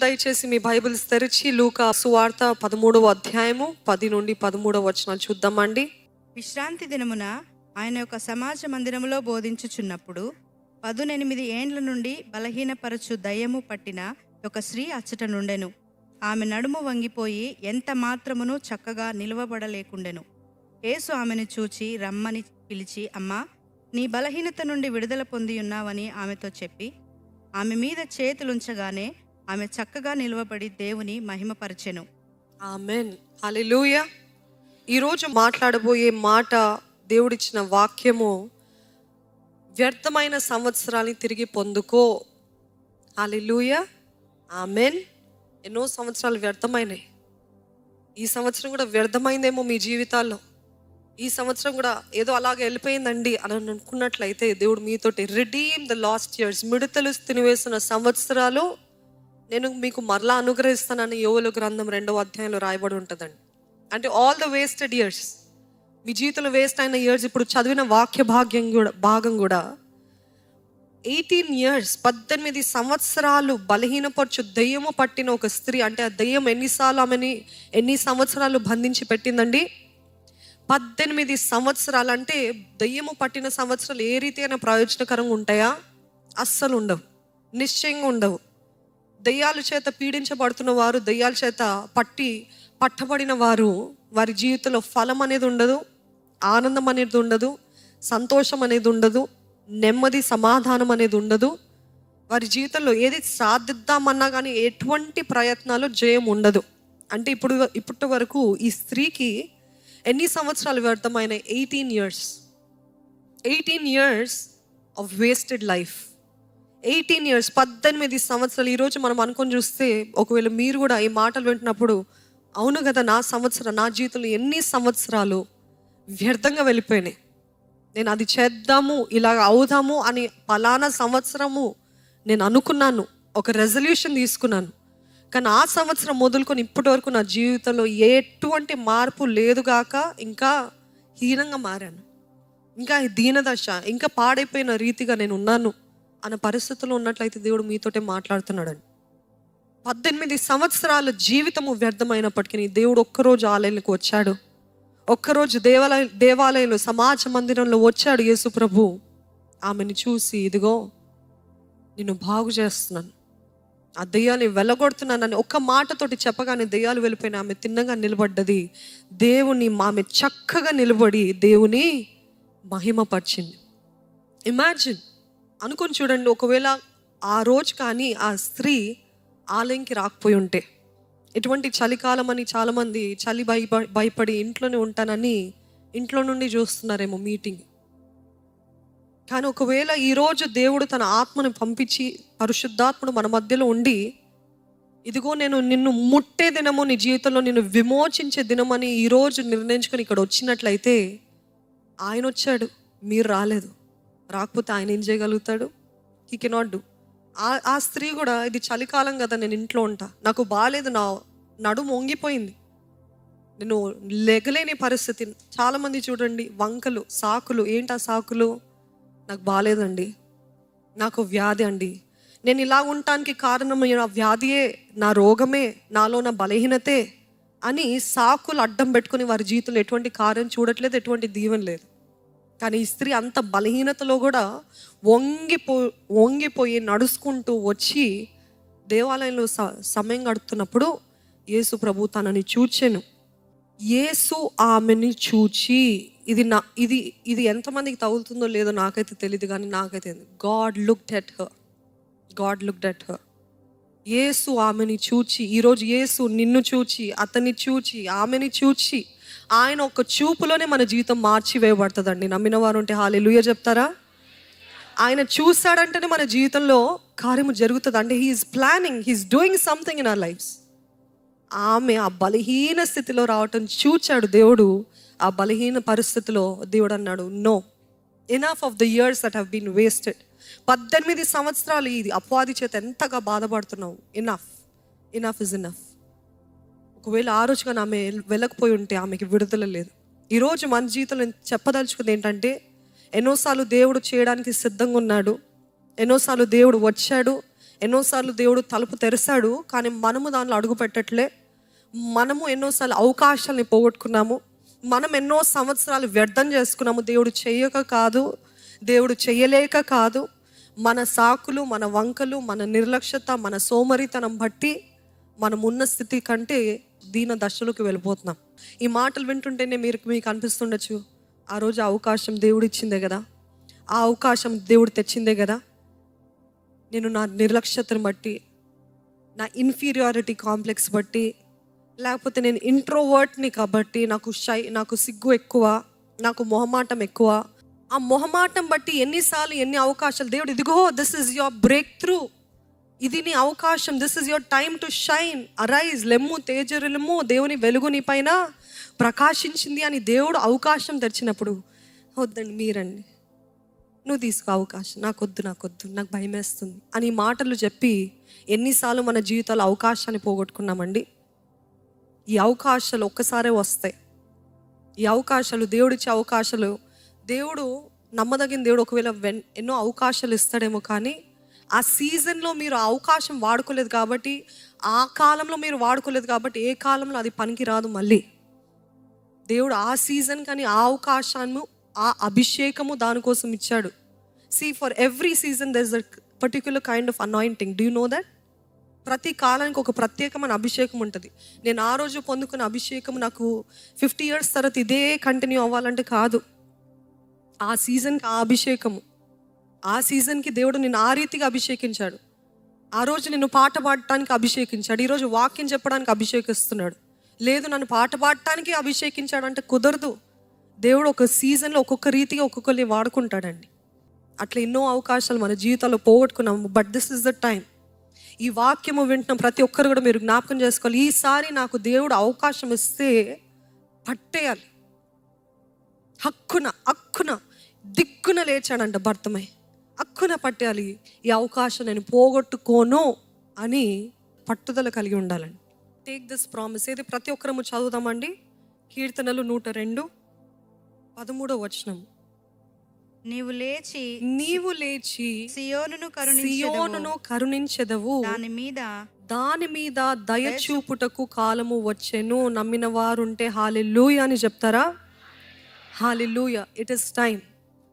దయచేసి మీ బైబిల్స్ తెరిచి లూకా సువార్త 13వ అధ్యాయము 10 నుండి 13వ వచనాలు చూద్దామండి. విశ్రాంతి దినమున ఆయన యొక్క సమాజ మందిరములో బోధించుచున్నప్పుడు 18 ఏండ్ల నుండి బలహీనపరచు దయ్యము పట్టిన ఒక స్త్రీ అచ్చట నుండెను. ఆమె నడుము వంగిపోయి ఎంత మాత్రమును చక్కగా నిలవబడలేకుండెను. యేసు ఆమెను చూచి రమ్మని పిలిచి, అమ్మా, నీ బలహీనత నుండి విడుదల పొంది ఉన్నావని ఆమెతో చెప్పి ఆమె మీద చేతులుంచగానే ఆమె చక్కగా నిలవబడి దేవుని మహిమపరచెను. ఆమేన్, హల్లెలూయా. ఈరోజు మాట్లాడబోయే మాట, దేవుడిచ్చిన వాక్యము, వ్యర్థమైన సంవత్సరాన్ని తిరిగి పొందుకో. హల్లెలూయా, ఆమేన్. ఎన్నో సంవత్సరాలు వ్యర్థమైనాయి. ఈ సంవత్సరం కూడా వ్యర్థమైందేమో మీ జీవితాల్లో. ఈ సంవత్సరం కూడా ఏదో అలాగే వెళ్ళిపోయిందండి అని అనుకున్నట్లయితే దేవుడు మీతోటి రిడీమ్ ద లాస్ట్ ఇయర్స్, మిడతలు తినివేసిన సంవత్సరాలు నేను మీకు మరలా అనుగ్రహిస్తానని యోవేలు గ్రంథం 2వ అధ్యాయంలో రాయబడి ఉంటుందండి. అంటే ఆల్ ద వేస్టెడ్ ఇయర్స్, మీ జీవితంలో వేస్ట్ అయిన ఇయర్స్, ఇప్పుడు చదివిన వాక్య భాగం కూడా 18 ఇయర్స్, 18 సంవత్సరాలు బలహీనపరచు దెయ్యము పట్టిన ఒక స్త్రీ. అంటే ఆ దెయ్యం ఎన్నిసార్లు ఆమెని ఎన్ని సంవత్సరాలు బంధించి పెట్టిందండి? 18 సంవత్సరాలు. అంటే దెయ్యము పట్టిన సంవత్సరాలు ఏ రీతి అయినా ప్రయోజనకరంగా ఉంటాయా? అస్సలు ఉండవు, నిశ్చయంగా ఉండవు. దెయ్యాల చేత పీడించబడుతున్న వారు, దెయ్యాల చేత పట్టబడిన వారు, వారి జీవితంలో ఫలం అనేది ఉండదు, ఆనందం అనేది ఉండదు, సంతోషం అనేది ఉండదు, నెమ్మది సమాధానం అనేది ఉండదు. వారి జీవితంలో ఏది సాధిద్దామన్నా కానీ ఎటువంటి ప్రయత్నాలు జయం ఉండదు. అంటే ఇప్పటి వరకు ఈ స్త్రీకి ఎన్ని సంవత్సరాలు వ్యర్థమైన? 18 years. 18 years of wasted life. 18 years, 18 సంవత్సరాలు. ఈరోజు మనం అనుకొని చూస్తే, ఒకవేళ మీరు కూడా ఈ మాటలు వింటున్నప్పుడు, అవును కదా, నా జీవితంలో ఎన్ని సంవత్సరాలు వ్యర్థంగా వెళ్ళిపోయినాయి. నేను అది చేద్దాము, ఇలా అవుదాము అని పలానా సంవత్సరము నేను అనుకున్నాను, ఒక రెజల్యూషన్ తీసుకున్నాను. కానీ ఆ సంవత్సరం మొదలుకొని ఇప్పటి వరకు నా జీవితంలో ఎటువంటి మార్పు లేదుగాక ఇంకా హీనంగా మారాను, ఇంకా దీనదశ, ఇంకా పాడైపోయిన రీతిగా నేను ఉన్నాను అన్న పరిస్థితుల్లో ఉన్నట్లయితే దేవుడు మీతోటే మాట్లాడుతున్నాడండి. 18 సంవత్సరాల జీవితము వ్యర్థమైనప్పటికీ దేవుడు ఒక్కరోజు ఆలయానికి వచ్చాడు. ఒక్కరోజు దేవాలయంలో సమాజ మందిరంలో వచ్చాడు యేసు ప్రభు. ఆమెను చూసి, ఇదిగో నిన్ను బాగు చేస్తున్నాను, ఆ దెయ్యాన్ని వెళ్ళగొడుతున్నానని ఒక్క మాటతోటి చెప్పగానే దెయ్యాలు వెళ్ళిపోయిన ఆమె తిన్నగా నిలబడ్డది. ఆమె చక్కగా నిలబడి దేవుని మహిమపరిచింది. ఇమాజిన్, అనుకొని చూడండి, ఒకవేళ ఆ రోజు కానీ ఆ స్త్రీ ఆలయంకి రాకపోయి ఉంటే, ఎటువంటి చలికాలం అని చాలామంది చలి భయపడి ఇంట్లోనే ఉంటానని ఇంట్లో నుండి చూస్తున్నారేమో మీటింగ్. కానీ ఒకవేళ ఈరోజు దేవుడు తన ఆత్మను పంపించి, పరిశుద్ధాత్ముడు మన మధ్యలో ఉండి, ఇదిగో నేను నిన్ను ముట్టే దినము, నీ జీవితంలో నిన్ను విమోచించే దినమని ఈరోజు నిర్ణయించుకొని ఇక్కడ వచ్చినట్లయితే, ఆయన వచ్చాడు, మీరు రాలేదు. రాకపోతే ఆయన ఏం చేయగలుగుతాడు? He cannot do. ఆ స్త్రీ కూడా, ఇది చలికాలం కదా, నేను ఇంట్లో ఉంటా, నాకు బాగాలేదు, నా నడుము వంగిపోయింది, నేను లెగలేని పరిస్థితి. చాలామంది చూడండి, వంకలు, సాకులు. ఏంటి ఆ సాకులు? నాకు బాగాలేదండి, నాకు వ్యాధి అండి, నేను ఇలా ఉండటానికి కారణం నా వ్యాధియే, నా రోగమే, నాలో నా బలహీనతే అని సాకులు అడ్డం పెట్టుకుని వారి జీవితంలో ఎటువంటి కార్యం చూడట్లేదు, ఎటువంటి దీవెన లేదు. కానీ ఈ స్త్రీ అంత బలహీనతలో కూడా వంగిపోయి నడుచుకుంటూ వచ్చి దేవాలయంలో సమయం గడుపుతున్నప్పుడు యేసు ప్రభు తనని చూచెను. యేసు ఆమెని చూచి, ఇది ఎంతమందికి తగులుతుందో లేదో నాకైతే తెలియదు, కానీ నాకైతే గాడ్ లుక్డ్ ఎట్ హర్. యేసు ఆమెని చూచి, ఈరోజు యేసు నిన్ను చూచి, అతన్ని చూచి, ఆమెని చూచి, ఆయన ఒక చూపులోనే మన జీవితం మార్చివేయబడుతుందండి. నమ్మిన వారు ఉంటే హల్లెలూయా చెప్తారా? ఆయన చూశాడంటేనే మన జీవితంలో కార్యము జరుగుతుంది. అంటే he's planning, he's doing something in our lifes. ఆమె ఆ బలహీన స్థితిలో రావటం చూచాడు దేవుడు. ఆ బలహీన పరిస్థితిలో దేవుడు అన్నాడు, no, enough of the years that have been wasted. 18 సంవత్సరాలు ఈ అపవాది చేత ఎంతగా బాధపడుతున్నావు. Enough is enough. ఒకవేళ ఆ రోజు కానీ ఆమె వెళ్ళకపోయి ఉంటే ఆమెకి విడుదల లేదు. ఈరోజు మన జీవితంలో చెప్పదలుచుకుంది ఏంటంటే, ఎన్నోసార్లు దేవుడు చేయడానికి సిద్ధంగా ఉన్నాడు, ఎన్నోసార్లు దేవుడు వచ్చాడు, ఎన్నోసార్లు దేవుడు తలుపు తెరిచాడు, కానీ మనము దానిలో అడుగు పెట్టట్లే. మనము ఎన్నోసార్లు అవకాశాలని పోగొట్టుకున్నాము. మనం ఎన్నో సంవత్సరాలు వ్యర్థం చేసుకున్నాము. దేవుడు చెయ్యక కాదు, దేవుడు చెయ్యలేక కాదు. మన సాకులు, మన వంకలు, మన నిర్లక్ష్యత, మన సోమరితనం బట్టి మనం ఉన్న స్థితి కంటే దీన దశలోకి వెళ్ళిపోతున్నాం. ఈ మాటలు వింటుంటేనే మీకు అనిపిస్తుండొచ్చు, ఆ రోజు అవకాశం దేవుడు ఇచ్చిందే కదా, ఆ అవకాశం దేవుడు తెచ్చిందే కదా. నేను నా నిర్లక్ష్యతను బట్టి, నా ఇన్ఫీరియారిటీ కాంప్లెక్స్ బట్టి, లేకపోతే నేను ఇంట్రోవర్ట్ని కాబట్టి నాకు సిగ్గు ఎక్కువ, నాకు మొహమాటం ఎక్కువ. ఆ మొహమాటం బట్టి ఎన్నిసార్లు ఎన్ని అవకాశాలు దేవుడు, ఇదిగో this is your break through, ఇది నీ అవకాశం, this is your time to shine, arise, లెమ్ము తేజరిల్లుము, దేవుని వెలుగు నీ పైన ప్రకాశించింది అని దేవుడు అవకాశం తెచ్చినప్పుడు, వద్దండి మీరండి, నువ్వు తీసుకో అవకాశం, నాకొద్దు నాకు భయం వేస్తుంది అని మాటలు చెప్పి ఎన్నిసార్లు మన జీవితాల్లో అవకాశాన్ని పోగొట్టుకున్నామండి. ఈ అవకాశాలు ఒక్కసారే వస్తాయి. ఈ అవకాశాలు, దేవుడిచ్చే అవకాశాలు, దేవుడు నమ్మదగిన దేవుడు. ఒకవేళ ఎన్నో అవకాశాలు ఇస్తాడేమో, కానీ ఆ సీజన్లో మీరు ఆ అవకాశం వాడుకోలేదు కాబట్టి, ఆ కాలంలో మీరు వాడుకోలేదు కాబట్టి ఏ కాలంలో అది పనికి రాదు. మళ్ళీ దేవుడు ఆ సీజన్ కానీ ఆ అవకాశాన్ని, ఆ అభిషేకము దానికోసం ఇచ్చాడు. See, for every season there's a particular kind of anointing. Do you know that? ప్రతి కాలానికి ఒక ప్రత్యేకమైన అభిషేకం ఉంటుంది. నేను ఆ రోజు పొందుకున్న అభిషేకం నాకు 50 years తర్వాత ఇదే కంటిన్యూ అవ్వాలంటే కాదు. ఆ సీజన్కి ఆ అభిషేకము, ఆ సీజన్కి దేవుడు నిన్ను ఆ రీతిగా అభిషేకించాడు. ఆ రోజు నిన్ను పాట పాడటానికి అభిషేకించాడు, ఈరోజు వాక్యం చెప్పడానికి అభిషేకిస్తున్నాడు. లేదు నన్ను పాట పాడటానికి అభిషేకించాడు అంటే కుదరదు. దేవుడు ఒక సీజన్లో ఒక్కొక్క రీతిగా ఒక్కొక్కరిని వాడుకుంటాడండి. అట్లా ఎన్నో అవకాశాలు మన జీవితాల్లో పోగొట్టుకున్నాము. But this is the time. ఈ వాక్యము వింటున్న ప్రతి ఒక్కరు కూడా మీరు జ్ఞాపకం చేసుకోవాలి, ఈసారి నాకు దేవుడు అవకాశం ఇస్తే పట్టేయాలి. హక్కున దిక్కున లేచాడంట భర్తమై, హక్కున పట్టేయాలి. ఈ అవకాశం నేను పోగొట్టుకోను అని పట్టుదల కలిగి ఉండాలండి. Take this promise. ఏది ప్రతి ఒక్కరము చదువుదామండి. కీర్తనలు 102 13వ వచనం. నీవు లేచి సియోనును కరుణించెదవు, దాని మీద దయ చూపుటకు కాలము వచ్చెను. నమ్మిన వారుంటే హల్లెలూయా అని చెప్తారా? హల్లెలూయా. It is time.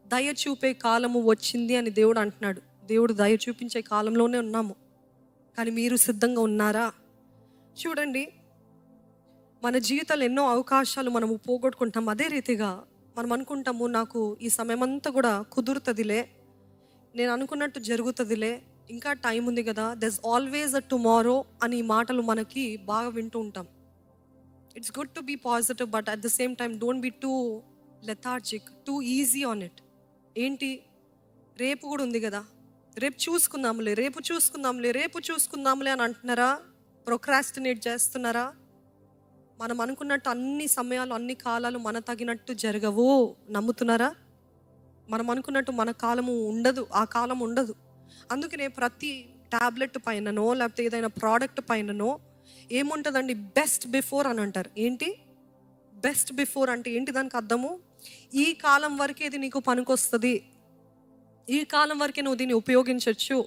దయ చూపే కాలము వచ్చింది అని దేవుడు అంటున్నాడు. దేవుడు దయ చూపించే కాలంలోనే ఉన్నాము, కానీ మీరు సిద్ధంగా ఉన్నారా? చూడండి, మన జీవితాలు ఎన్నో అవకాశాలు మనము పోగొట్టుకుంటాం. అదే రీతిగా మనం అనుకుంటాము, నాకు ఈ సమయం అంతా కూడా కుదురుతుందిలే, నేను అనుకున్నట్టు జరుగుతుందిలే, ఇంకా టైం ఉంది కదా, దెర్స్ ఆల్వేస్ అ టుమారో అని మాటలు మనకి బాగా వింటూ ఉంటాం. It's good to be positive, but at the same time don't be too lethargic, too easy on it. ఏంటి, రేపు కూడా ఉంది కదా, రేపు చూసుకుందాంలే అని అంటున్నారా? ప్రొక్రాస్టినేట్ చేస్తున్నారా? మనం అనుకున్నట్టు అన్ని సమయాలు, అన్ని కాలాలు మన తగినట్టు జరగవు. నమ్ముతున్నారా? మనం అనుకున్నట్టు మన కాలము ఉండదు, ఆ కాలం ఉండదు. అందుకనే ప్రతి ట్యాబ్లెట్ పైననో లేకపోతే ఏదైనా ప్రోడక్ట్ పైననో ఏముంటుందండి, బెస్ట్ బిఫోర్ అని అంటారు. ఏంటి బెస్ట్ బిఫోర్ అంటే ఏంటి? దానికి అర్థము, ఈ కాలం వరకే ఇది నీకు పనికొస్తుంది, ఈ కాలం వరకే నువ్వు దీన్ని ఉపయోగించవచ్చు,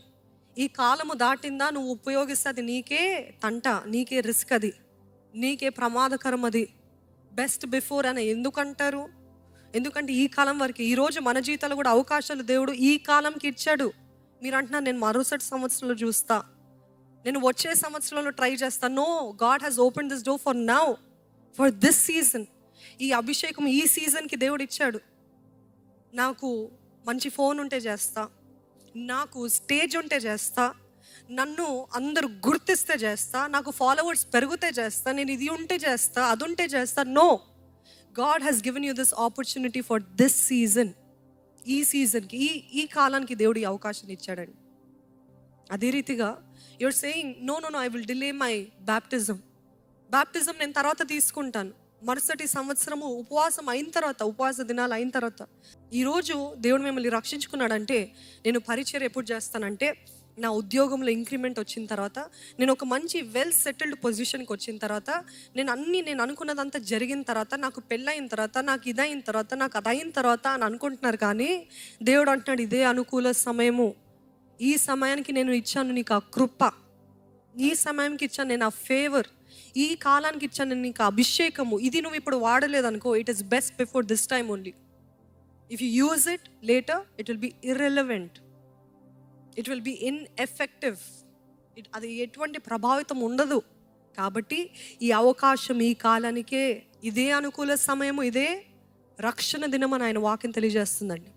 ఈ కాలము దాటిందా నువ్వు ఉపయోగిస్తే అది నీకే తంట, నీకే రిస్క్, అది నీకే ప్రమాదకరం. అది బెస్ట్ బిఫోర్ అని ఎందుకంటారు? ఎందుకంటే ఈ కాలం వరకు. ఈరోజు మన జీవితాలు కూడా అవకాశాలు దేవుడు ఈ కాలంకి ఇచ్చాడు. మీరు అంటున్నారు, నేను మరుసటి సంవత్సరంలో చూస్తా, నేను వచ్చే సంవత్సరంలో ట్రై చేస్తాను. No, God has open this door for now, for this season. ఈ అభిషేకం ఈ సీజన్కి దేవుడు ఇచ్చాడు. నాకు మంచి ఫోన్ ఉంటే చేస్తా, నాకు స్టేజ్ ఉంటే చేస్తా, నన్ను అందరూ గుర్తిస్తే చేస్తా, నాకు ఫాలోవర్స్ పెరిగితే చేస్తా, నేను ఇది ఉంటే చేస్తా, అది ఉంటే చేస్తా. No, God has given you this opportunity for this season. ఈ సీజన్కి, ఈ కాలానికి దేవుడు ఈ అవకాశాన్ని ఇచ్చాడండి. అదే రీతిగా you're saying no, I will delay my baptism నేను తర్వాత తీసుకుంటాను. మరుసటి సంవత్సరము ఉపవాస దినాలు అయిన తర్వాత. ఈరోజు దేవుడు మిమ్మల్ని రక్షించుకున్నాడంటే, నేను పరిచర్య ఎప్పుడు చేస్తానంటే, నా ఉద్యోగంలో ఇంక్రిమెంట్ వచ్చిన తర్వాత, నేను ఒక మంచి వెల్ సెటిల్డ్ పొజిషన్కి వచ్చిన తర్వాత, నేను అనుకున్నదంతా జరిగిన తర్వాత, నాకు పెళ్ళైన తర్వాత, నాకు ఇదైన తర్వాత, నాకు అదైన తర్వాత అని అనుకుంటున్నారు. కానీ దేవుడు అంటున్నాడు, ఇదే అనుకూల సమయము, ఈ సమయానికి నేను ఇచ్చాను నీకు ఆ కృప, ఈ సమయానికి ఇచ్చాను నేను ఆ ఫేవర్, ఈ కాలానికి ఇచ్చాను నేను నీకు అభిషేకము. ఇది నువ్వు ఇప్పుడు వాడలేదనుకో, it is best before this time only. If you use it later, it will be irrelevant, it will be ineffective. అది ఎటువంటి ప్రభావితం ఉండదు. కాబట్టి ఈ అవకాశం ఈ కాలానికే, ఇదే అనుకూల సమయము, ఇదే రక్షణ దినం అని ఆయన వాక్యం తెలియజేస్తుందండి.